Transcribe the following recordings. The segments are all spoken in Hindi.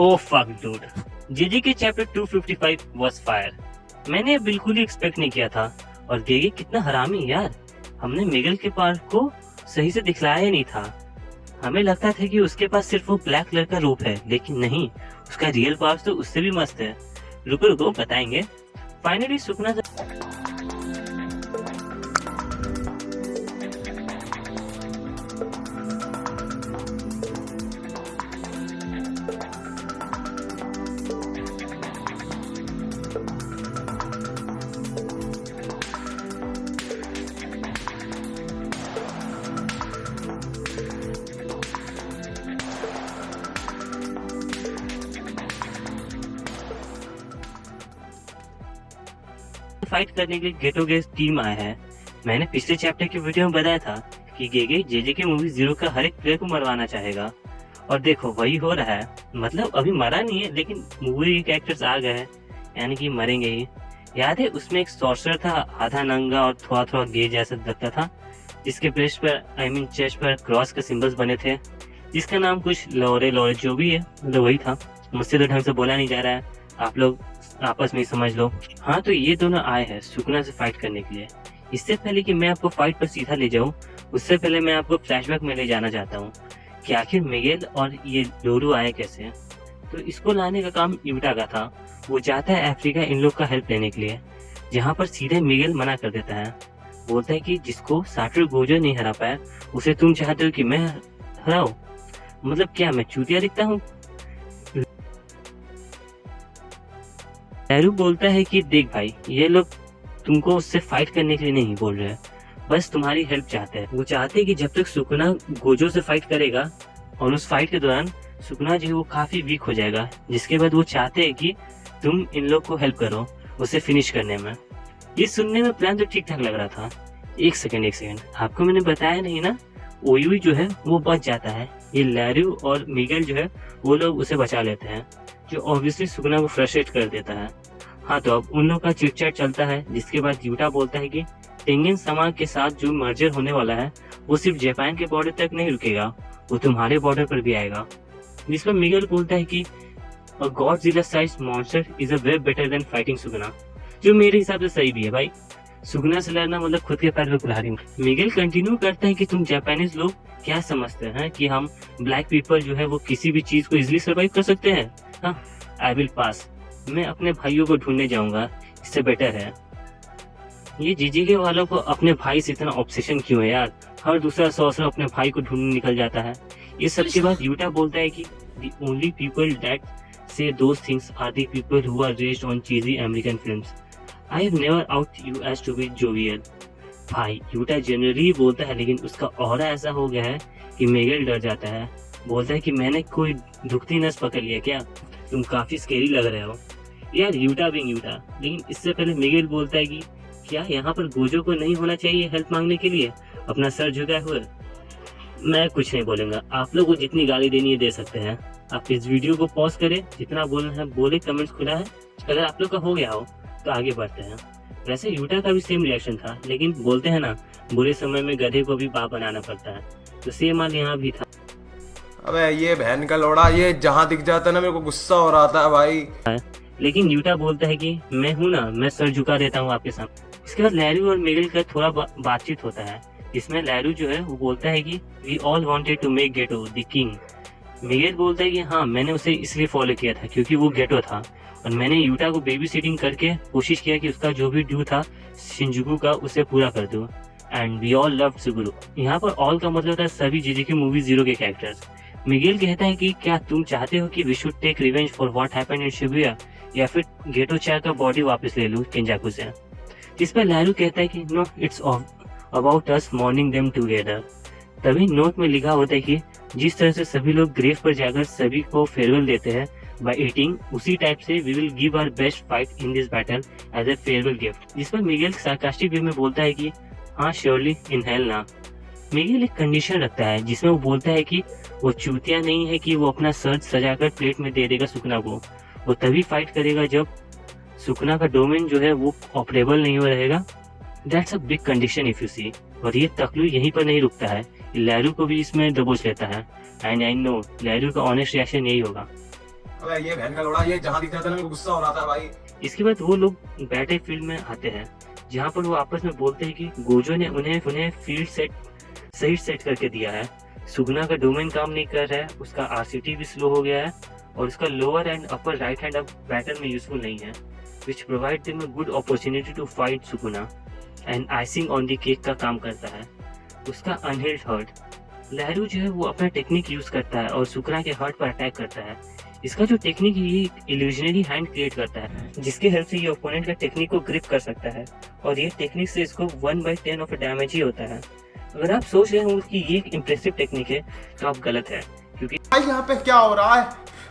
ओ फक डूड, जीजी के चैप्टर 255 वाज फायर। मैंने बिल्कुल ही एक्सपेक्ट नहीं किया था। और गेगे कितना हरामी यार, हमने मिगल के पार्ट को सही से दिखलाया ही नहीं था। हमें लगता था कि उसके पास सिर्फ वो ब्लैक कलर का रूप है, लेकिन नहीं, उसका रियल पार्ट तो उससे भी मस्त है। रुको रुको बताएंगे। फाइनली सुकना फाइट करने के लिए गेटो गेस टीम आया है। मैंने पिछले चैप्टर के वीडियो में बताया था कि गेगे जेजे के मूवी जीरो का हर एक प्लेयर को मरवाना चाहेगा, और देखो वही हो रहा है। मतलब अभी मरा नहीं है, लेकिन मूवी के कैरेक्टर्स आ गए हैं, यानी कि मरेंगे ही। याद है उसमें एक सॉर्सर था, आधा नंगा और थोड़ा थोड़ा गे जैसा लगता था, जिसके ब्रेस्ट पर चेस्ट पर क्रॉस के सिंबल्स बने थे, जिसका नाम कुछ लोरे लोरे जो भी है, मतलब वही था। मुझसे तो ढंग से बोला नहीं जा रहा है, आप लोग आपस में ही समझ लो। हाँ, तो ये दोनों आए हैं सुकना से फाइट करने के लिए। इससे पहले कि मैं आपको फाइट पर सीधा ले जाऊं, उससे पहले मैं आपको फ्लैशबैक में ले जाना चाहता हूँ कि आखिर मिगेल और ये लोरू आए कैसे। तो इसको लाने का काम यूटा का था। वो चाहता है अफ्रीका इन लोग का हेल्प लेने के लिए, जहाँ पर सीधे मिगेल मना कर देता है। बोलता है कि जिसको साटोरू गोजो नहीं हरा पाया, उसे तुम चाहते हो कि मैं हराऊं? मतलब क्या मैं चूतिया दिखता हूँ? लैरू बोलता है कि देख भाई, ये लोग तुमको उससे फाइट करने के लिए नहीं बोल रहे हैं, बस तुम्हारी हेल्प चाहते हैं। वो चाहते हैं कि जब तक सुकना गोजो से फाइट करेगा और उस फाइट के दौरान सुकना जो है वो काफी वीक हो जाएगा, जिसके बाद वो चाहते हैं कि तुम इन लोग को हेल्प करो उसे फिनिश करने में। ये सुनने में प्लान तो ठीक ठाक लग रहा था। एक सेकेंड, आपको मैंने बताया नहीं ना, ओयुई जो है वो बच जाता है। ये लैरू और मिगेल जो है वो लोग उसे बचा लेते हैं, जो ऑब्वियसली सुकना को फ्रस्ट्रेट कर देता है। हाँ, तो अब उन लोग का चिट-चैट चलता है, जिसके बाद यूटा बोलता है कि टेंगेन समाज के साथ जो मर्जर होने वाला है वो सिर्फ जापान के बॉर्डर तक नहीं रुकेगा, वो तुम्हारे बॉर्डर पर भी आएगा। जिस पर मिगेल बोलता है कि a Godzilla sized monster is a way better than fighting Sukuna, जो मेरे हिसाब से सही भी है भाई। सुकना से लड़ना मतलब खुद के पैर पे कुल्हाड़ी। मिगेल कंटिन्यू करता है कि तुम जापानीज लोग क्या समझते हैं कि हम ब्लैक पीपल जो है वो किसी भी चीज को इजिली सर्वाइव कर सकते हैं? हाँ, आई विल पास। मैं अपने भाइयों को ढूंढने जाऊंगा, इससे बेटर है। ये जीजीके वालों को अपने भाई से इतना ऑब्सेशन क्यों है यार? हर दूसरा सॉर्सर अपने भाई को ढूंढने निकल जाता है। ये सबके बाद यूटा बोलता है कि the only people that say those things are the people who are raised on cheesy American films. I have never out you as to be jovial. भाई यूटा जनरली बोलता है, लेकिन उसका ऑरा ऐसा हो गया है कि मिगेल डर जाता है। बोलता है कि मैंने कोई दुखती नस पकड़ लिया क्या? तुम काफी स्केरी लग रहे हो यार। Uta being Uta. लेकिन इससे पहले मिगेल बोलता है कि क्या यहाँ पर गोजो को नहीं होना चाहिए हेल्प मांगने के लिए, अपना सर झुकाए हुए? मैं कुछ नहीं बोलूंगा, आप लोग को जितनी गाली देनी है दे सकते हैं। आप इस वीडियो को पॉज करें, जितना बोलना है बोले, कमेंट्स खुला है। अगर आप लोग का हो गया हो तो आगे बढ़ते हैं। वैसे यूटा का भी सेम रिएक्शन था, लेकिन बोलते हैं ना, बुरे समय में गधे को भी बाप बनाना पड़ता है, तो सेम माल यहाँ भी था। अबे ये बहन का लोड़ा, ये जहाँ दिख जाता है ना मेरे को गुस्सा हो रहा था भाई। लेकिन यूटा बोलता है कि मैं हूँ ना, मैं सर झुका देता हूँ आपके सामने। इसके बाद लैरू और मिगेल का थोड़ा बातचीत होता है, जिसमें लैरू जो है वो बोलता है कि we all wanted to make Geto the king. Miguel बोलता है कि हाँ, मैंने उसे इसलिए फॉलो किया था क्योंकि वो गेटो था, और मैंने यूटा को बेबी सिटिंग करके कोशिश किया कि उसका जो भी ड्यू था शिनजुकू का उसे पूरा कर दूं। And we all love Suguru. यहाँ पर ऑल का मतलब था सभी जीजीके मूवी जीरो के कैरेक्टर्स। मिगेल कहता है कि क्या तुम चाहते हो कि we should take revenge for what happened in Shibuya, या फिर गेटो चाय का बॉडी वापस ले लूं केंजाकू से? जिस पर लैरू कहता है कि no, it's about us mourning them together. तभी नोट में लिखा होता है कि जिस तरह से सभी लोग ग्रेव पर जाकर सभी को फेयरवेल देते हैं बाय ईटिंग, उसी टाइप से we will give our best fight in this battle as a farewell gift. जिस पर मिगेल सार्कास्टिक वे में बोलता है कि हाँ श्योरली, इन हेल ना। मिगेल एक कंडीशन रखता है, जिसमें वो बोलता है कि वो चूतिया नहीं है कि वो अपना सर सजाकर प्लेट में दे देगा सुकना को। वो तभी फाइट करेगा जब सुकना का डोमेन जो है वो ऑपरेबल नहीं हो रहेगा। That's a big condition if you see. और ये तकलू यहीं पर नहीं रुकता है, लैरू को भी इसमें दबोच लेता है। एंड आई नो लैरू का ऑनेस्ट रिएक्शन यही होगा। अबे ये बहन का लोड़ा, ये जहाँ दिख जाता है ना मेरे को गुस्सा हो रहा था भाई। इसके बाद वो लोग बैटल फील्ड में आते हैं, जहाँ पर वो आपस में बोलते हैं कि गोजो ने उन्हें उन्हें फील्ड सेट सही सेट करके दिया है। सुगना का डोमेन काम नहीं कर रहा है, उसका आरसीटी भी स्लो हो गया है और उसका lower and upper right hand अब बैटल में यूजफुल नहीं है, which provide them a good opportunity to fight Sukuna and icing on the cake का काम करता है। उसका अनहिल्ड हर्ट, लहरू जो है वो अपना टेक्निक यूज करता है और सुगना के हर्ट पर अटैक करता है। इसका जो टेक्निक है ये इल्यूजनरी हैंड क्रिएट करता है, जिसके हेल्प से ये ओपोनेंट का टेक्निक को ग्रिप कर सकता है और ये टेक्निक से इसको 1/10 ऑफ डैमेज ही होता है। अगर आप सोच रहे हो कि ये एक इम्प्रेसिव टेक्निक है तो आप गलत है, क्योंकि भाई यहाँ पे क्या हो रहा है,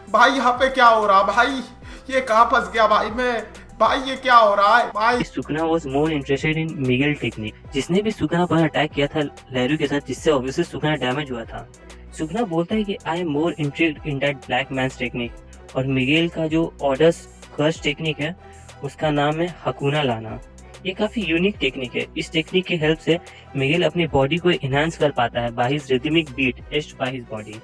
भाई यहाँ पे क्या हो रहा है भाई, ये कहाँ फंस गया भाई मैं, भाई ये क्या हो रहा है भाई। Sukuna was more interested in Miguel technique, जिसने भी सुगना पर अटैक किया था लहरू के साथ, जिससे ऑब्वियसली सुगना डैमेज हुआ था। सुगना बोलता है कि I am more intrigued in that black man's technique, और मिगेल का जो ऑर्डर्स कर्स टेक्निक है उसका नाम है हकुना लाना। ये काफी यूनिक टेक्निक है। इस टेक्निक की हेल्प से मिगेल अपनी बॉडी को इनहांस कर पाता है by his rhythmic beat aided by his body.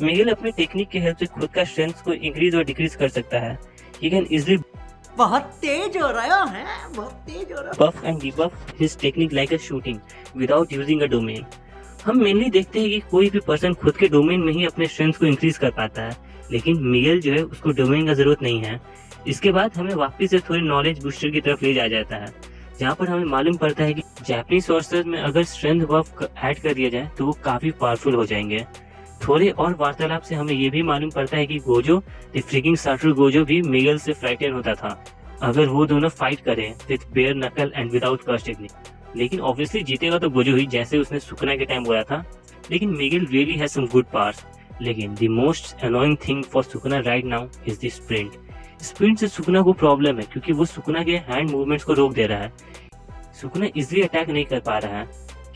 Miguel अपनी टेक्निक की हेल्प से खुद का स्ट्रेंथ को इंक्रीज और डिक्रीज कर सकता है। ही कैन इजीली बहुत तेज हो रहा है, बहुत तेज हो रहा है। buff and debuff his technique like a shooting without using a domain। हम मेनली देखते हैं कि कोई भी पर्सन खुद के डोमेन में ही अपने स्ट्रेंथ को इंक्रीज कर पाता है, लेकिन मिगेल जो है उसको डोमेन का जरूरत नहीं है। इसके बाद हमें वापस से थोड़ी नॉलेज बूस्टर की तरफ ले जाया जाता है, जहाँ पर हमें मालूम पड़ता है कि जापानीज सॉर्सर में अगर स्ट्रेंथ बफ ऐड कर दिया जाए तो वो काफी पावरफुल हो जाएंगे। थोड़े और वार्तालाप से हमें ये भी मालूम पड़ता है कि गोजो द फ्रिकिंग साटरू गोजो भी मिगेल से फ्राइटन होता था अगर वो दोनों फाइट करें विद बेयर नकल एंड विदाउट कर्स टेक्निक। लेकिन ऑब्वियसली जीतेगा तो गोजो ही, जैसे उसने सुकना के टाइम बोला था। लेकिन Miguel really has some good powers, लेकिन the most annoying thing for Sukuna right now is the sprint. Sprint से सुकना को प्रॉब्लम है क्योंकि वो सुकना के हैंड मूवमेंट्स को रोक दे रहा है। सुकना इजीली अटैक नहीं कर पा रहा है।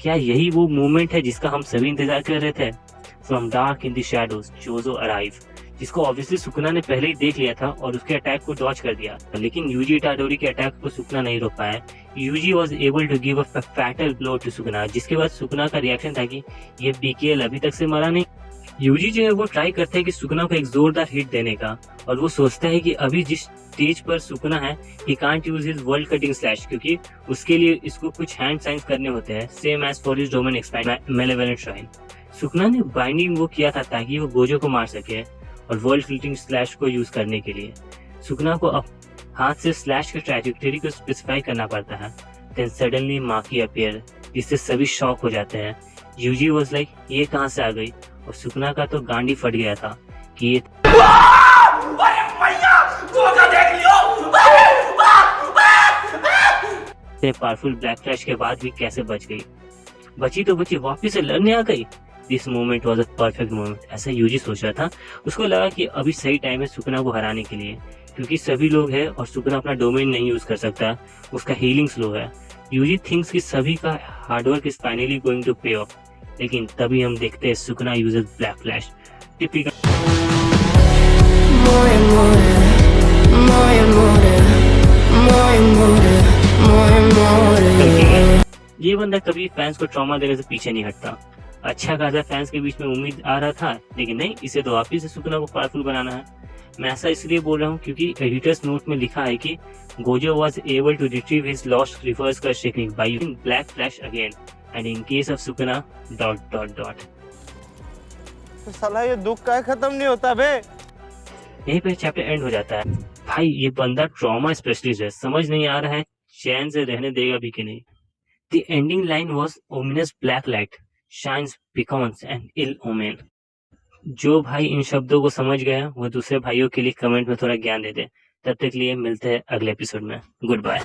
क्या यही वो मूवमेंट है जिसका हम सभी इंतजार कर रहे थे? From dark in the shadows जोजो अराइव, जिसको ऑब्वियसली सुकना ने पहले ही देख लिया था और उसके अटैक को डॉज कर दिया, लेकिन यूजी इटाडोरी के अटैक को सुकना नहीं रोक पाया। Yuji was able to give a fatal blow to Sukuna, जिसके बाद सुकना का रिएक्शन था कि ये बीकेएल अभी तक से मरा नहीं। यूजी जो है वो ट्राई करता है कि सुकना को एक जोरदार हिट देने का, और वो सोचता है कि अभी जिस स्टेज पर सुकना है he can't use his world cutting slash, क्योंकि उसके लिए इसको कुछ हैंड साइंस करने होते हैं, same as for his domain expand malevolent shrine. Sukuna ने बाइंडिंग वो किया था ताकि वो गोजो को मार सके और वर्ल्ड क्लिटिंग स्लैश को यूज करने के लिए सुकना को अब हाथ से स्लैश की ट्रैजेक्टरी को स्पेसिफाई करना पड़ता है। देन सडनली माकी अपीयर, जिससे सभी शॉक हो जाते हैं। यूजी वाज लाइक ये कहां से आ गई, और सुकना का तो गांडी फट गया था कि ये पावरफुल ब्लैक फ्लैश के बाद भी कैसे बच गई। बची तो बची, वापिस से लड़ने आ गई। This moment was a perfect moment, ऐसा यूजी सोच रहा था। उसको लगा कि अभी सही टाइम है सुकना को हराने के लिए, क्योंकि सभी लोग हैं और सुकना अपना डोमेन नहीं यूज कर सकता, उसका हीलिंग स्लो है। यूजी थिंक्स कि सभी का hard work is finally going to pay off, लेकिन तभी हम देखते हैं Sukuna uses Black Flash. Typical ये बंदा कभी फैंस को ट्रॉमा देने से पीछे नहीं हटता। अच्छा खासा फैंस के बीच में उम्मीद आ रहा था, लेकिन नहीं, इसे तो वापिस से सुकना को पावरफुल बनाना है। मैं ऐसा इसलिए बोल रहा हूँ क्योंकि एडिटर्स नोट में लिखा है कि Gojo was able to retrieve his lost reverse curse technique by using black flash again and in case of Sukuna ... तो साला ये दुख का खत्म नहीं होता बे। यहीं पे चैप्टर एंड हो जाता है। भाई ये बंदा ट्रॉमा स्पेशलिस्ट है, समझ नहीं आ रहा है चैन से रहने देगा भी कि नहीं। The ending line was ominous black light shines beacons and ill omen। जो भाई इन शब्दों को समझ गया वो दूसरे भाइयों के लिए कमेंट में थोड़ा ज्ञान दे दे। तब तक लिए मिलते हैं अगले एपिसोड में। Good bye.